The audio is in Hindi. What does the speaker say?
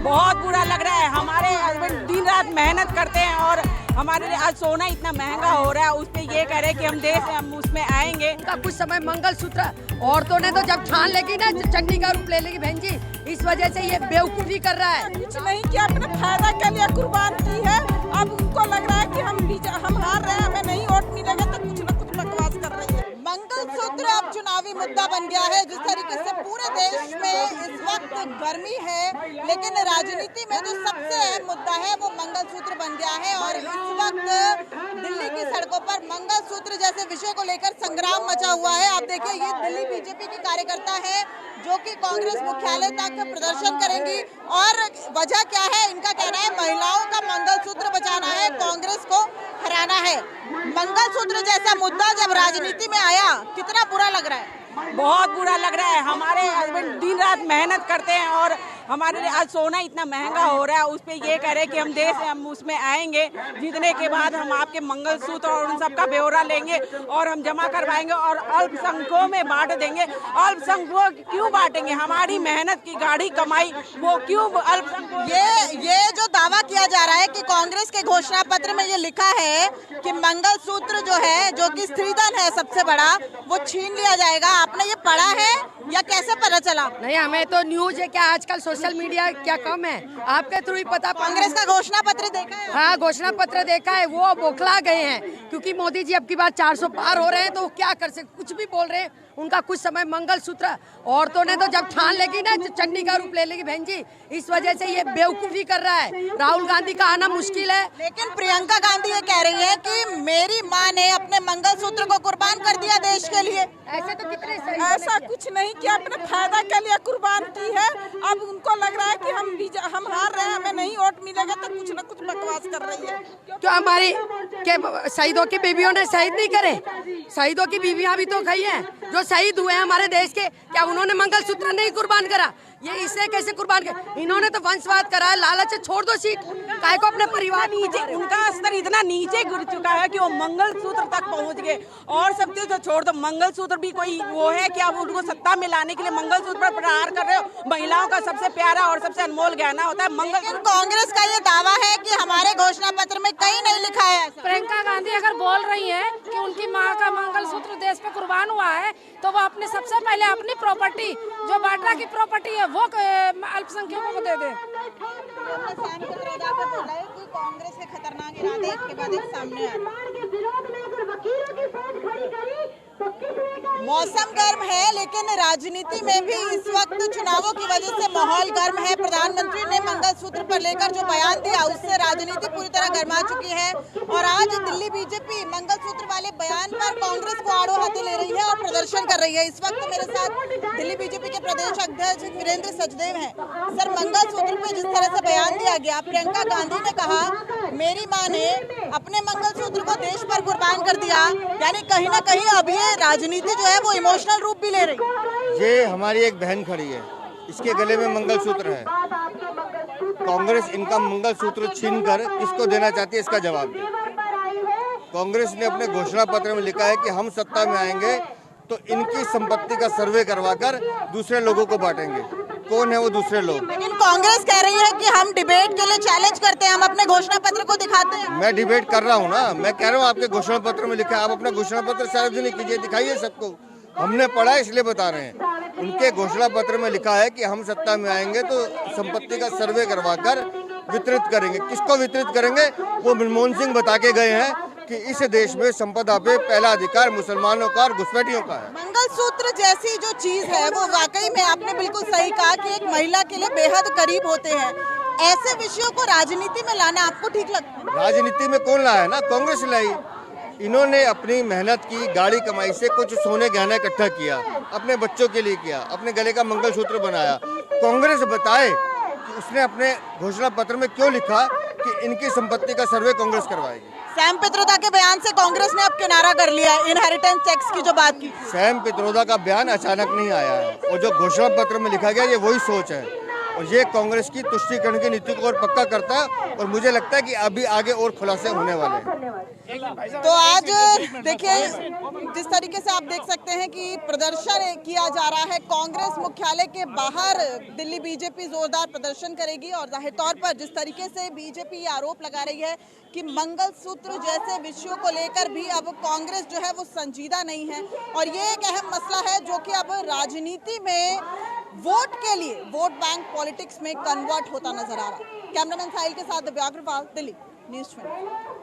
बहुत बुरा लग रहा है। हमारे हस्बैंड दिन रात मेहनत करते हैं और हमारे लिए आज सोना इतना महंगा हो रहा है, उस पे ये कह रहे हैं कि हम देश हम उसमें आएंगे। उनका कुछ समय मंगलसूत्र औरतों ने तो जब ठान लेगी ना चंडी का रूप ले लेगी बहन जी, इस वजह से ये बेवकूफी कर रहा है। कुछ नहीं किया, अपने फायदा के लिए कुर्बान की है। अब उनको लग रहा है कि हम हार रहे हैं, हमें नहीं वोट मिलेगा, तो कुछ न कुछ बकवास कर रही है। मंगलसूत्र अब चुनावी मुद्दा बन गया है। जिस तरीके से पूरे देश में इस वक्त गर्मी है, लेकिन राजनीति में जो सबसे अहम मुद्दा है वो मंगलसूत्र बन गया है। और इस वक्त दिल्ली की सड़कों पर मंगलसूत्र जैसे विषय को लेकर संग्राम मचा हुआ है। आप देखिए, ये दिल्ली बीजेपी की कार्यकर्ता है जो कि कांग्रेस मुख्यालय तक प्रदर्शन करेंगी। और वजह क्या है? इनका कहना है महिलाओं का मंगलसूत्र बचाना है, कांग्रेस को हराना है। मंगलसूत्र जैसा मुद्दा जब राजनीति में आया, कितना बुरा लग रहा है? बहुत बुरा लग रहा है। हमारे हस्बैंड दिन रात मेहनत करते हैं और हमारे लिए आज सोना इतना महंगा हो रहा है, उस पे ये कह रहे हैं कि हम देश हम उसमें आएंगे, जीतने के बाद हम आपके मंगलसूत्र और उन सब का ब्यौरा लेंगे और हम जमा करवाएंगे और अल्पसंख्यकों में बांट देंगे। अल्पसंख्यकों क्यों बांटेंगे? हमारी मेहनत की गाढ़ी कमाई वो क्यों अल्पसंख्यक? ये जो दावा किया जा रहा है कि कांग्रेस के घोषणा पत्र में ये लिखा है कि मंगलसूत्र जो है, जो कि स्त्रीधन है सबसे बड़ा, वो छीन लिया जाएगा। आपने ये पढ़ा है या कैसे पता चला? नहीं, हमें तो न्यूज है, क्या आजकल सोशल मीडिया क्या कम है, आपके थ्रू ही पता। कांग्रेस का घोषणा पत्र देखा है? हाँ, घोषणा पत्र देखा है। वो बौखला गए हैं क्योंकि मोदी जी अब की बार 400 पार हो रहे हैं, तो वो क्या कर सकते, कुछ भी बोल रहे हैं। उनका कुछ समय मंगलसूत्र औरतों ने तो जब ठान लेगी ना चंडी का रूप ले लेगी बहन जी, इस वजह से ये बेवकूफी कर रहा है। राहुल गांधी का आना मुश्किल है। लेकिन प्रियंका गांधी ये कह रही है कि मेरी माँ ने अपने मंगलसूत्र को कुर्बान कर दिया देश के लिए। ऐसे तो कितने ऐसा कुछ नहीं किया, अपने फायदा के लिए कुर्बान की है। अब उनको लग रहा है कि हम हार रहे हैं, हमें नहीं वोट मिलेगा, तो कुछ न कुछ बकवास कर रही है। क्यों हमारी के शहीदों की बीवियों ने शहीद नहीं करे? शहीदों की बीवियां भी तो गई हैं, जो शहीद हुए हैं हमारे देश के, क्या उन्होंने मंगलसूत्र नहीं कुर्बान करा? ये इसने कैसे कुर्बान किया? इन्होंने तो वंशवाद करा है, लालच से छोड़ दो सीट, काय को अपने परिवार नीचे। उनका स्तर इतना नीचे गिर चुका है कि वो मंगलसूत्र तक पहुंच गए। और सब चीज तो छोड़ दो, मंगलसूत्र भी कोई वो है कि आप उनको सत्ता में लाने के लिए मंगलसूत्र पर प्रहार कर रहे हो? महिलाओं का सबसे प्यारा और सबसे अनमोल गहना होता है मंगलसूत्र। कांग्रेस का ये दावा है कि हमारे घोषणा पत्र में कहीं नहीं लिखा है। प्रियंका गांधी अगर बोल रही है कि उनकी माँ का मंगलसूत्र देश पे कुर्बान हुआ है, तो वो अपने सबसे पहले अपनी प्रॉपर्टी, जो बाड्रा की प्रॉपर्टी है, वो अल्पसंख्यकों को दे दे। बोला है कि कांग्रेस के खतरनाक इरादे एक के बाद एक सामने आ रहे हैं। मौसम गर्म है, लेकिन राजनीति में भी इस वक्त चुनावों की वजह से माहौल गर्म है। प्रधानमंत्री ने मंगलसूत्र पर लेकर जो बयान दिया, उससे राजनीति पूरी तरह गर्मा चुकी है। और आज दिल्ली बीजेपी मंगलसूत्र वाले बयान पर कांग्रेस को आड़ो हाथे ले रही है और प्रदर्शन कर रही है। इस वक्त मेरे साथ दिल्ली बीजेपी के प्रदेश अध्यक्ष वीरेंद्र सचदेव हैं। सर, मंगलसूत्र पे जिस तरह से बयान दिया गया, प्रियंका गांधी ने कहा मेरी माँ ने अपने मंगलसूत्र को देश पर कुर्बान कर दिया, यानी कहीं ना कहीं अब ये राजनीति जो है वो इमोशनल रूप भी ले रही। ये हमारी एक बहन खड़ी है, इसके गले में मंगलसूत्र है। कांग्रेस इनका मंगलसूत्र छीनकर किसको देना चाहती है, इसका जवाब दे। कांग्रेस ने अपने घोषणा पत्र में लिखा है कि हम सत्ता में आएंगे तो इनकी संपत्ति का सर्वे करवाकर दूसरे लोगों को बांटेंगे। कौन है वो दूसरे लोग? लेकिन कांग्रेस कह रही है कि हम डिबेट के लिए चैलेंज करते हैं, हम अपने घोषणा पत्र को दिखाते हैं। मैं डिबेट कर रहा हूँ ना, मैं कह रहा हूँ आपके घोषणा पत्र में लिखा है, आप अपना घोषणा पत्र सार्वजनिक कीजिए, दिखाइए सबको। हमने पढ़ा इसलिए बता रहे हैं। उनके घोषणा पत्र में लिखा है कि हम सत्ता में आएंगे तो संपत्ति का सर्वे करवाकर वितरित करेंगे। किसको वितरित करेंगे? वो मनमोहन सिंह बता के गए हैं कि इस देश में संपदा पे पहला अधिकार मुसलमानों का और घुसपैठियों का है। मंगलसूत्र जैसी जो चीज है वो वाकई में आपने बिल्कुल सही कहा कि एक महिला के लिए बेहद करीब होते हैं। ऐसे विषयों को राजनीति में लाना आपको ठीक लगता है? राजनीति में कौन लाया? ना कांग्रेस लाई। इन्होंने अपनी मेहनत की गाड़ी कमाई से कुछ सोने गहना इकट्ठा किया, अपने बच्चों के लिए किया, अपने गले का मंगलसूत्र बनाया। कांग्रेस बताए कि उसने अपने घोषणा पत्र में क्यों लिखा कि इनकी संपत्ति का सर्वे कांग्रेस करवाएगी। सैम पित्रोदा के बयान से कांग्रेस ने अब किनारा कर लिया, इनहेरिटेंस टैक्स की जो बात की। सैम पित्रोदा का बयान अचानक नहीं आया है, और जो घोषणा पत्र में लिखा गया ये वही सोच है। और ये कांग्रेस की तुष्टीकरण की नीति को और पक्का करता है और मुझे लगता है कि अभी आगे और खुलासे होने वाले हैं। तो आज देखिए जिस तरीके से आप देख सकते हैं कि प्रदर्शन किया जा रहा है कांग्रेस मुख्यालय के बाहर, दिल्ली बीजेपी जोरदार प्रदर्शन करेगी और जाहिर तौर पर जिस तरीके से बीजेपी ये आरोप लगा रही है कि मंगलसूत्र जैसे विषयों को लेकर भी अब कांग्रेस जो है वो संजीदा नहीं है और ये एक अहम मसला है जो कि अब राजनीति में वोट के लिए, वोट बैंक पॉलिटिक्स में कन्वर्ट होता नजर आ रहा है। कैमरामैन साहिल के साथ दिव्या अग्रवाल, दिल्ली न्यूज़ 20।